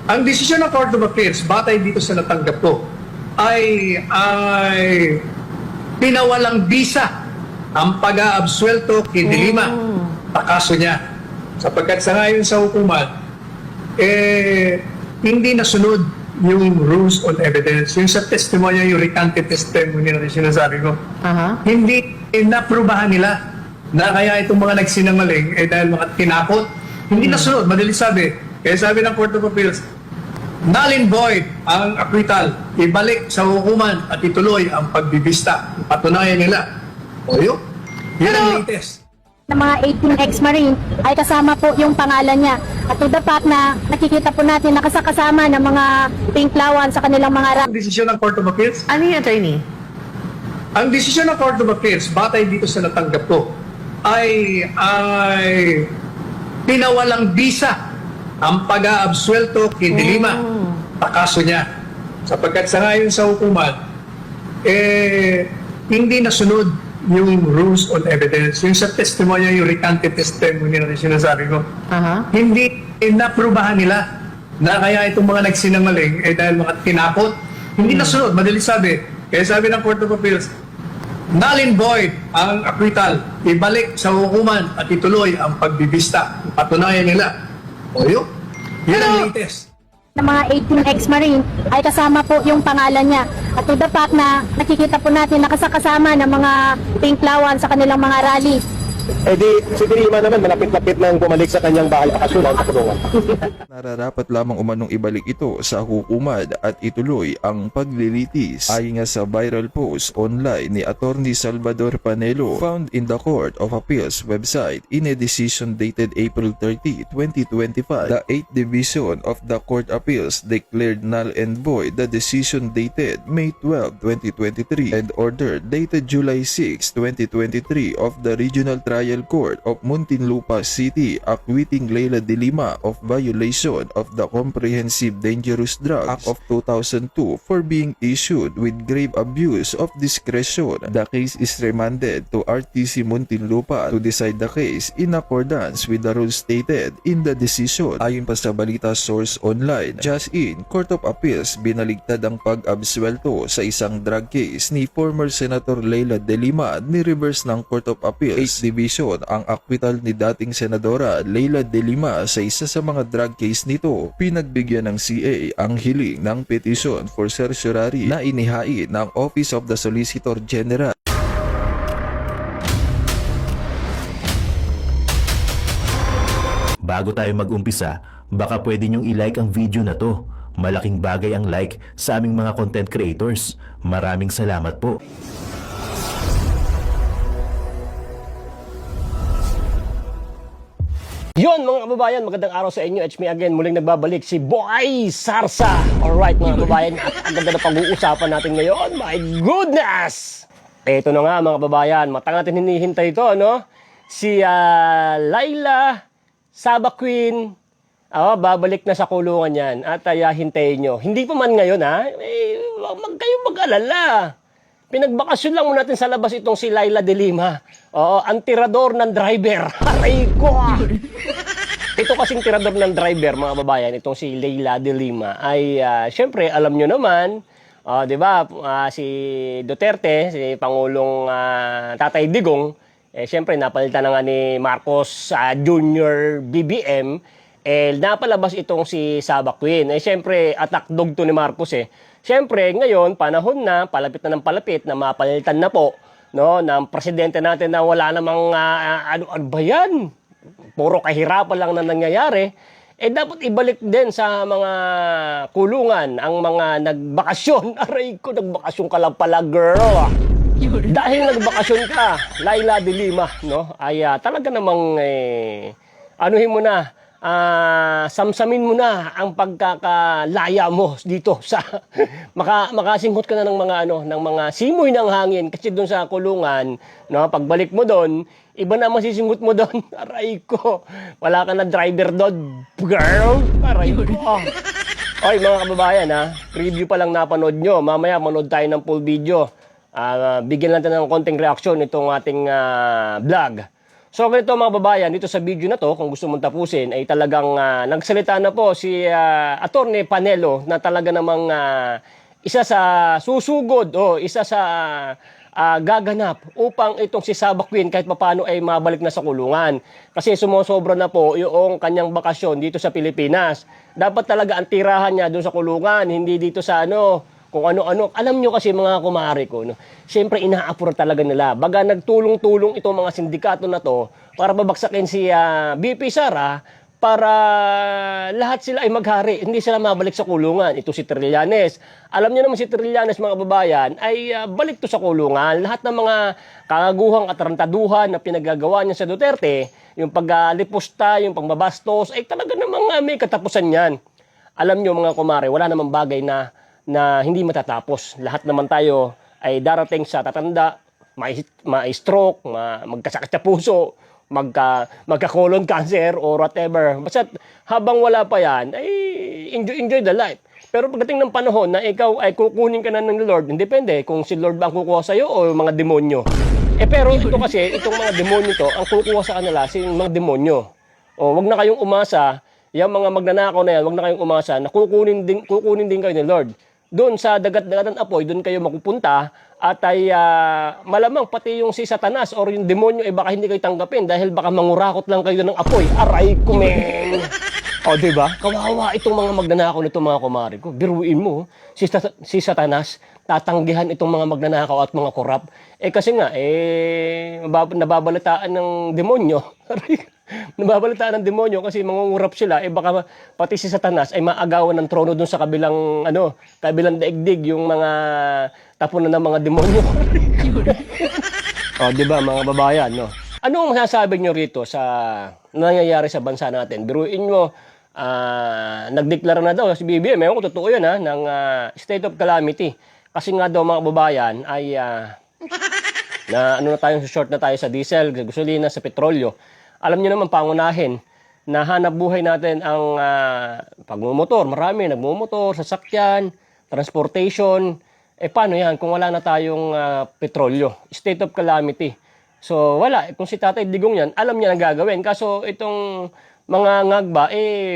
Ang desisyon ng Court of Appeals, batay dito sa natanggap ko, ay pinawalang bisa ang pag-aabsuelto kay De Lima sa kaso niya. Sapagkat sa ngayon sa hukuman, hindi nasunod yung rules on evidence. Yung sa testimony, yung recanted testimony na sinasabi ko, hindi naprubahan nila na kaya itong mga nagsinungaling dahil mga tinakot. Hindi nasunod, madali sabi. Kaya sabi ng Court of Appeals, null and void ang acquittal, ibalik sa hukuman at ituloy ang pagbibista. Patunayan nila. O yun ang latest. Ng mga 18 ex-marine ay kasama po yung pangalan niya. At to the fact na nakikita po natin nakasakasama ng mga pinklawan sa kanilang mga Ang desisyon ng Court of Appeals? Ano yung attorney? Ang desisyon ng Court of Appeals, batay dito sa natanggap ko, ay pinawalang bisa ang pag-aabsuelto kay De Lima sa kaso niya. Sapagkat sa ngayon sa hukuman, hindi nasunod yung rules on evidence. Yung sa testimony, yung recanted testimony na sinasabi ko, hindi naprubahan nila na kaya itong mga nagsinungaling dahil mga tinakot. Hindi nasunod, madali sabi. Kaya sabi ng Court of Appeals, null and void ang acquittal, ibalik sa hukuman at ituloy ang pagbibista. Patunayan nila. O yun ang latest. ng mga 18 ex-marine ay kasama po yung pangalan niya. At to the fact na nakikita po natin nakasakasama ng mga pinklawan sa kanilang mga rally. Eh di, si De Lima naman malapit-lapit nang bumalik sa kanyang bahay bakasyon sa kulungan. Nararapat lamang umanong ibalik ito sa hukuman at ituloy ang paglilitis. Ayon nga sa viral post online ni Attorney Salvador Panelo found in the Court of Appeals website in a decision dated April 30, 2025, the 8th Division of the Court Appeals declared null and void the decision dated May 12, 2023 and order dated July 6, 2023 of the Regional Trial Court of Muntinlupa City acquitting Leila De Lima of violation of the Comprehensive Dangerous Drugs Act of 2002 for being issued with grave abuse of discretion. The case is remanded to RTC Muntinlupa to decide the case in accordance with the rules stated in the decision. Ayon pa sa balita source online, just in Court of Appeals binaligtad ang pag-absuelto sa isang drug case ni former Senator Leila De Lima ni reverse ng Court of Appeals 8th Division ang acquittal ni dating Senadora Leila De Lima sa isa sa mga drug case nito. Pinagbigyan ng CA ang hiling ng petition for certiorari na inihain ng Office of the Solicitor General. Bago tayo mag-umpisa, baka pwede nyong i-like ang video na to. Malaking bagay ang like sa aming mga content creators. Maraming salamat po. Yon mga kababayan, magandang araw sa inyo. It's me again, muling nagbabalik si Boy Sarsa. Alright mga kababayan, at ang ganda na pag-uusapan natin ngayon. My goodness! Ito na nga mga kababayan, matagal natin hinihintay ito, no? Si Laila Sabaquin, babalik na sa kulungan yan at hintayin nyo. Hindi pa man ngayon wag kayong mag-alala. Pinagbakasyon lang muna natin sa labas itong si Leila De Lima. Oo, ang tirador ng driver. Aray ko! Ito kasing tirador ng driver, mga babayan, itong si Leila De Lima, ay syempre, alam nyo naman, di ba, si Duterte, si Pangulong Tatay Digong, syempre, napalitan na nga ni Marcos Jr. BBM, napalabas itong si Sabaquin. Syempre, attack dog to ni Marcos Siyempre, ngayon, panahon na, palapit na ng palapit, na mapalitan na po, no, ng presidente natin na wala namang, ano ba yan? Puro kahirapan lang na nangyayari. Dapat ibalik din sa mga kulungan ang mga nagbakasyon. Aray ko, nagbakasyon ka lang pala, girl. Dahil nagbakasyon ka, Leila De Lima, no, ay talaga namang, anuhin mo na, samsamin mo na ang pagkakalaya mo dito sa makasinghot ka na ng mga ng mga simoy ng hangin kasi doon sa kulungan, no, pagbalik mo doon, iba na masisinghot mo doon. Aray ko, wala ka na driver doon, girl. Aray ko. Oy mga kababayan, preview pa lang napanood nyo. Mamaya manood tayo ng full video. Bigyan natin ng konting reaksyon itong ating vlog. So ganito mga babayan, dito sa video na to, kung gusto mong tapusin, ay talagang nagsalita na po si Atty. Panelo na talaga namang isa sa susugod o isa sa gaganap upang itong si Saba Queen kahit papaano ay mabalik na sa kulungan. Kasi sumosobra na po yung kanyang bakasyon dito sa Pilipinas. Dapat talaga ang tirahan niya doon sa kulungan, hindi dito sa kung ano-ano. Alam nyo kasi mga kumari ko, siyempre ina-approve talaga nila. Baga nagtulong-tulong itong mga sindikato na to para babaksakin si BP Sara para lahat sila ay maghari. Hindi sila mabalik sa kulungan. Ito si Trillanes. Alam niyo naman si Trillanes mga babayan ay balik to sa kulungan. Lahat ng mga kagaguhang atarantaduhan na pinagagawa niya sa Duterte, yung paglipusta, yung pangbabastos, ay talaga namang may katapusan yan. Alam niyo mga kumari, wala namang bagay na hindi matatapos. Lahat naman tayo ay darating sa tatanda, ma-stroke, magkasakit sa puso, magka-colon cancer or whatever. Basta habang wala pa yan, ay enjoy the life. Pero pagdating ng panahon na ikaw ay kukunin ka na ng Lord, depende kung si Lord ba ang kukuha sa'yo o mga demonyo. Pero ito kasi, itong mga demonyo to, ang kukuha sa kanila, si mga demonyo. O wag na kayong umasa, yung mga magnanakaw na yan, wag na kayong umasa na kukunin din kayo ni Lord. Doon sa dagat-dagatan apoy, doon kayo mapupunta at ay malamang pati yung si Satanas or yung demonyo ay baka hindi kayo tanggapin dahil baka mangurakot lang kayo ng apoy. Aray ko, men! O, diba? Kawawa itong mga magnanakaw nito mga kumari ko. Biruin mo, si Satanas, tatanggihan itong mga magnanakaw at mga korap. Kasi nga, nababalitaan ng demonyo. Nababalitaan ng demonyo kasi mangungurap sila, baka pati si Satanas ay maagawan ng trono dun sa kabilang daigdig yung mga tapunan ng mga demonyo. O, di ba mga babayan, no? Ano ang masasabi nyo rito sa nangyayari sa bansa natin? Biruin mo, nagdeklara na daw si BBM, kung totoo yun ng state of calamity. Kasi nga daw mga babayan ay short na tayo sa diesel, sa gasolina, sa petrolyo. Alam niyo naman pangunahin na hanap buhay natin ang pagmumotor. Marami nagmumotor, sasakyan, transportation. Paano yan kung wala na tayong petrolyo? State of calamity. So wala. Kung si Tatay Digong yan, alam niya ang gagawin. Kaso itong mga ngagba,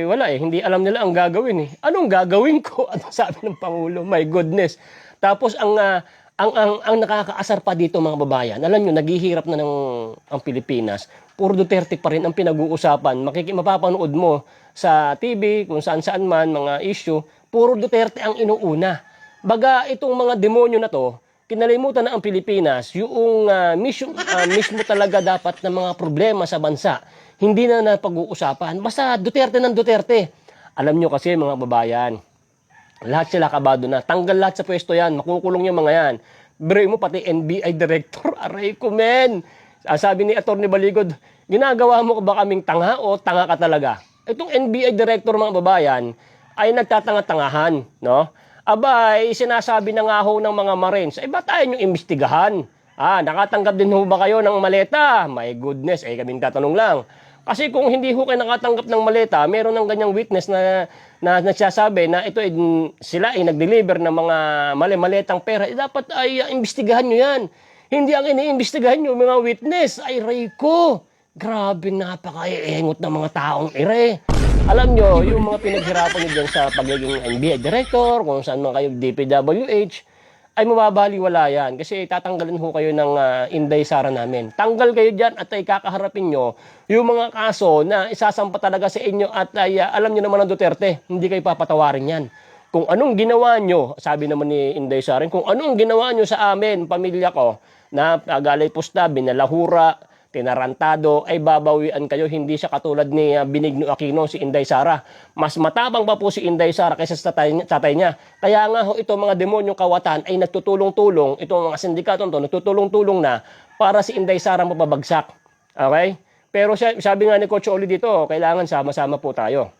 wala Hindi alam nila ang gagawin Anong gagawin ko? Ano sabi ng Pangulo? My goodness. Tapos ang nakakaasar pa dito mga babayan, alam nyo, naghihirap na ang Pilipinas. Puro Duterte pa rin ang pinag-uusapan. Mapapanood mo sa TV, kung saan-saan man, mga issue, puro Duterte ang inuuna. Baga, itong mga demonyo na to, kinalimutan na ang Pilipinas, yung mismo talaga dapat na mga problema sa bansa, hindi na napag-uusapan. Basta Duterte ng Duterte. Alam nyo kasi mga babayan, lahat sila kabado na. Tanggal lahat sa pwesto yan. Makukulong yung mga yan. Biro mo pati NBI director. Aray ko, men. Sabi ni Atty. Baligod, ginagawa mo ba kaming tanga o tanga ka talaga? Itong NBI director mga babayan ay nagtatanga-tangahan. No? Abay, sinasabi na nga ho ng mga Marines, ba't tayo nyo imbestigahan? Nakatanggap din ho ba kayo ng maleta? My goodness, kaming tatanong lang. Kasi kung hindi ho kayo nakatanggap ng maleta, meron ng ganyang witness na nagsasabi na ito sila ay nag-deliver ng mga maletang pera, dapat ay imbestigahan nyo yan. Hindi ang iniimbestigahan nyo mga witness. Ay, Rayco, grabe napaka-iengot ng mga taong Alam nyo, yung mga pinaghirapan nyo dyan sa pagiging NBI director, kung saan man kayo DPWH, ay mababaliwala yan. Kasi tatanggalin ho kayo ng Inday Sara namin. Tanggal kayo dyan at ay kakaharapin nyo yung mga kaso na isasampa talaga sa inyo at ay alam nyo naman ng Duterte, hindi kayo papatawarin yan. Kung anong ginawa nyo, sabi naman ni Inday Sara, kung anong ginawa nyo sa amin, pamilya ko, na Galay Pusta, Binalahura, tinarantado, ay babawian kayo. Hindi siya katulad ni Benigno Aquino, si Inday Sara. Mas matapang pa po si Inday Sara kaysa sa tatay niya. Kaya nga ho, itong mga demonyong kawatan ay nagtutulong-tulong, itong mga sindikatong to, nagtutulong-tulong na para si Inday Sara mapabagsak. Okay? Pero sabi nga ni Coach Oli dito, kailangan sama-sama po tayo.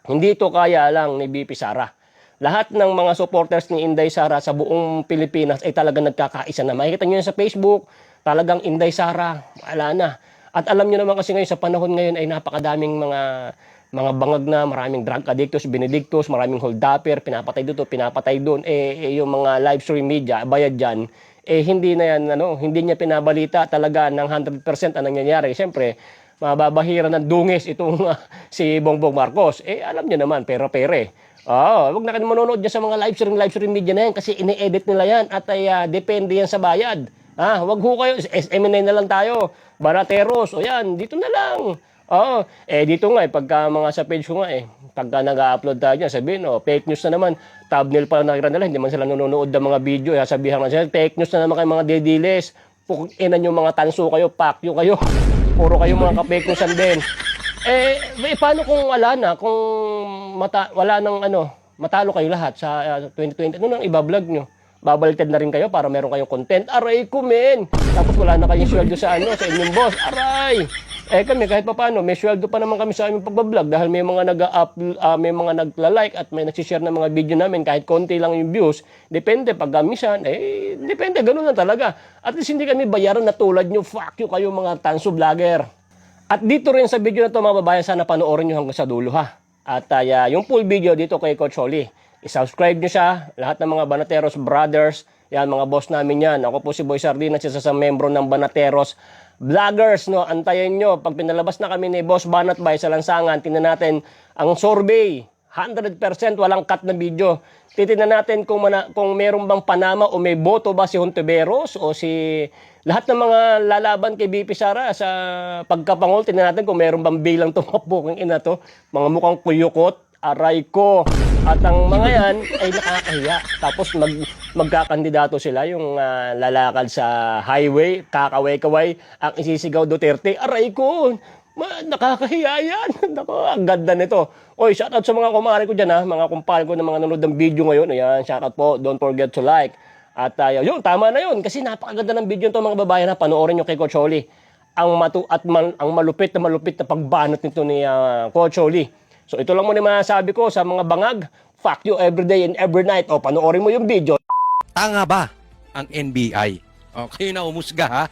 Hindi ito kaya lang ni BP Sara. Lahat ng mga supporters ni Inday Sara sa buong Pilipinas ay talagang nagkakaisa na. Makikita nyo yan sa Facebook, talagang Inday Sara, wala na. At alam nyo naman kasi ngayon, sa panahon ngayon ay napakadaming mga bangag na, maraming drug addictos, benedictos, maraming holdupper, pinapatay dito, pinapatay doon. Yung mga live stream media, bayad dyan, hindi na yan, hindi niya pinabalita talaga ng 100% ang nangyayari. Siyempre, mababahira ng dungis itong si Bongbong Marcos. Alam niyo naman, pera-pere. Wag na kayo manonood dyan sa mga live stream media na yan kasi ini-edit nila yan at depende yan sa bayad. Wag ho kayo, SMNA na lang tayo, Banateros, o yan, dito na lang. Dito nga, pagka mga sa page ko nga pagka nag-upload tayo dyan, sabihin, fake news na naman, thumbnail pa nakira nila, hindi man sila nanonood ng mga video, sabihan na sila, fake news na naman kayo mga dediles, pukinan yung mga tanso kayo, pakyo kayo, puro kayo mga ka-fake newsan din. Paano kung wala na, kung wala nang matalo kayo lahat sa 2020, ano nang ibablog nyo? Babaliktad na rin kayo para meron kayong content. Aray ko, men! Tapos wala na kayong sweldo sa sa inyong boss. Aray! Kami kahit paano, may sweldo pa naman kami sa aming pagbablog dahil may mga may mga nagla-like at may nagsishare ng mga video namin kahit konti lang yung views. Depende pag gamisan, depende, ganun lang talaga. At least hindi kami bayaran na tulad nyo, fuck you kayo mga tanso vlogger. At dito rin sa video na to mga babayan, sana panoorin nyo hanggang sa dulo ha. At yung full video dito kay Coach Holly. I-subscribe nyo siya, lahat ng mga Banateros brothers, yan mga boss namin yan. Ako po si Boy Sardinas, isa sa membro ng Banateros Vloggers, antayin nyo, pag pinalabas na kami ni Boss Banat Bay sa lansangan, tingnan natin ang survey, 100% walang cut na video. Titingnan natin kung meron bang Panama o may boto ba si Hontiveros o si lahat ng mga lalaban kay BP Sara sa pagkapangol. Tingnan natin kung meron bang bilang tumakbo kung ina to, mga mukhang kuyukot. Aray ko. At ang mga yan ay nakakahiya. Tapos magkakandidato sila, yung lalakad sa highway, kakaway-kaway, ang isisigaw Duterte. Aray ko. Nakakahiya yan. Nako, ang ganda nito. Oy, shoutout sa mga kumare ko dyan mga kumpare ko na mga nanonood ng video ngayon. Ayan, shoutout po. Don't forget to like. At yun, tama na yun. Kasi napakaganda ng video nito mga babayan panoorin nyo kay Coach Holly. Ang malupit na pagbanat nito ni Coach Holly. So ito lang muna masasabi ko sa mga bangag. Fuck you every day and every night. Panoorin mo yung video. Tanga ba ang NBI? Kayo na umusga ha?